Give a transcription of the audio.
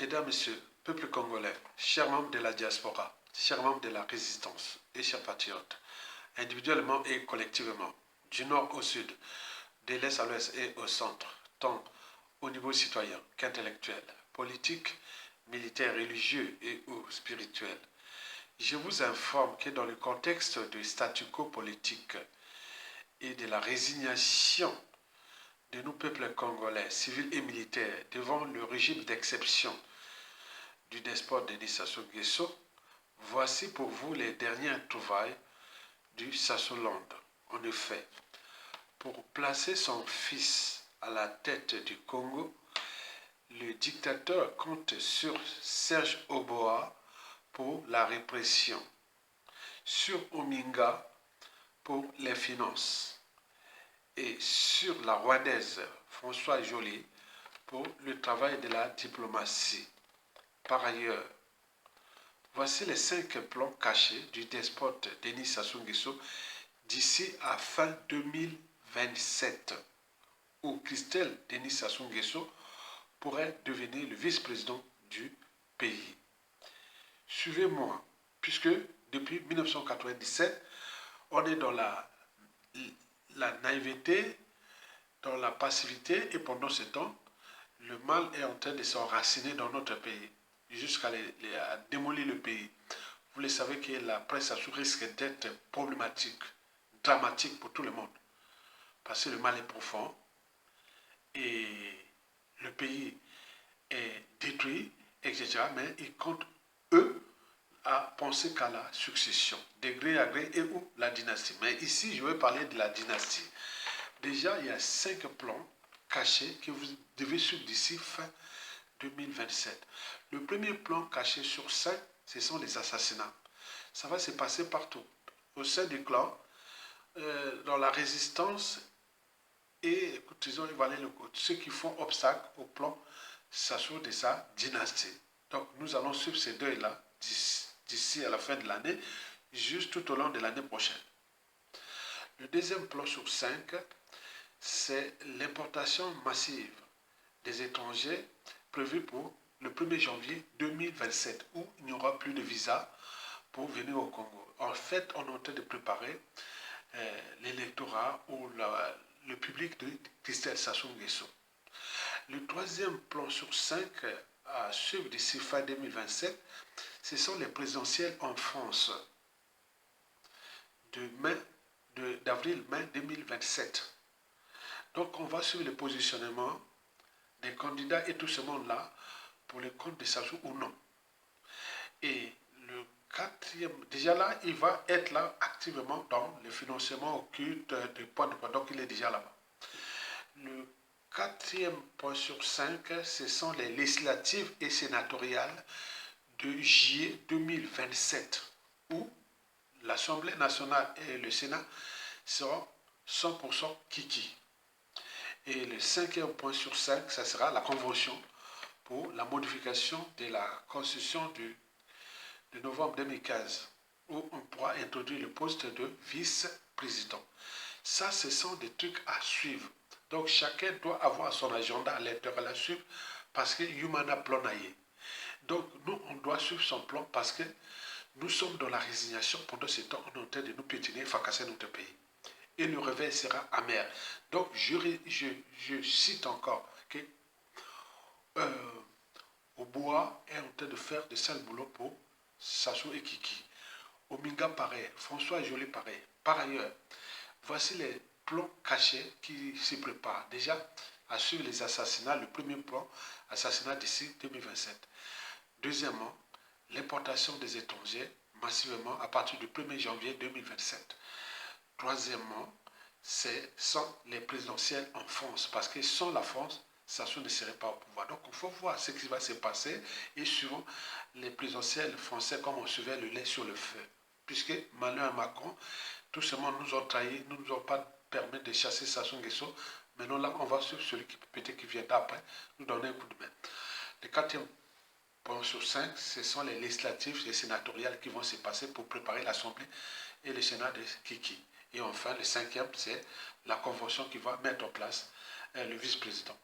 Mesdames, Messieurs, peuple congolais, chers membres de la diaspora, chers membres de la résistance et chers patriotes, individuellement et collectivement, du nord au sud, de l'est à l'ouest et au centre, tant au niveau citoyen qu'intellectuel, politique, militaire, religieux et ou spirituel. Je vous informe que dans le contexte du statu quo politique et de la résignation de nos peuples congolais, civils et militaires, devant le régime d'exception du despote Denis Sassou Nguesso, voici pour vous les dernières trouvailles du Sassouland. En effet, pour placer son fils à la tête du Congo, le dictateur compte sur Serge Oboa pour la répression, sur Ominga pour les finances et sur la rwandaise François Joly pour le travail de la diplomatie. Par ailleurs, voici les 5 plans cachés du despote Denis Sassou Nguesso d'ici à fin 2027, où Christelle Denis Sassou Nguesso pourrait devenir le vice-président du pays. Suivez-moi, puisque depuis 1997, on est dans la naïveté, dans la passivité, et pendant ce temps, le mal est en train de s'enraciner dans notre pays, jusqu'à démolir le pays. Vous le savez que la presse risque d'être problématique, dramatique pour tout le monde, parce que le mal est profond, et le pays est détruit, etc. Mais ils comptent, eux, à penser qu'à la succession, de gré à gré et ou la dynastie. Mais ici, je vais parler de la dynastie. Déjà, il y a 5 plans cachés que vous devez suivre d'ici fin 2027. Le premier plan caché sur 5, ce sont les assassinats. Ça va se passer partout. Au sein du clan, dans la résistance et, disons, ceux qui font obstacle au plan Sassou de sa dynastie. Donc, nous allons suivre ces deux-là d'ici à la fin de l'année, juste tout au long de l'année prochaine. Le deuxième plan sur 5, c'est l'importation massive des étrangers prévue pour le 1er janvier 2027, où il n'y aura plus de visa pour venir au Congo. En fait, on est en train de préparer l'électorat ou le public de Christelle Sassou Nguesso. Le troisième plan sur 5 à suivre d'ici fin 2027, ce sont les présidentielles en France d'avril-mai 2027. Donc on va suivre le positionnement des candidats et tout ce monde-là pour le compte de Sassou ou non. Et le quatrième, déjà là, il va être là activement dans le financement occulte du point de poids, donc il est déjà là-bas. Le quatrième point sur 5, ce sont les législatives et sénatoriales de juillet 2027, où l'Assemblée nationale et le Sénat seront 100% kiki. Et le cinquième point sur 5, ça sera la convention pour la modification de la Constitution de novembre 2015, où on pourra introduire le poste de vice-président. Ça, ce sont des trucs à suivre. Donc, chacun doit avoir son agenda à l'intérieur à suivre parce que Yumana planaye. Donc, nous, on doit suivre son plan parce que nous sommes dans la résignation. Pendant ce temps, on est en train de nous piétiner et fracasser notre pays. Et le réveil sera amer. Donc, je cite encore que Oboa est en train de faire de sales boulot pour Sassou et Kiki. Ominga pareil, François Joly pareil. Par ailleurs, voici les plans cachés qui s'y préparent. Déjà, à suivre les assassinats, le premier plan, assassinat d'ici 2027. Deuxièmement, l'importation des étrangers massivement à partir du 1er janvier 2027. Troisièmement, ce sont les présidentielles en France, parce que sans la France, Sassou ne serait pas au pouvoir. Donc il faut voir ce qui va se passer et suivant les présidentielles français comme on suivait le lait sur le feu. Puisque Emmanuel et Macron, tout simplement nous ont trahis, nous ne nous ont pas permis de chasser Sassou Nguesso. Maintenant là, on va suivre celui qui peut-être qui viendra après, nous donner un coup de main. Le quatrième point sur 5, ce sont les législatives et sénatoriales qui vont se passer pour préparer l'Assemblée et le Sénat de Kiki. Et enfin, le cinquième, c'est la convention qui va mettre en place le vice-président.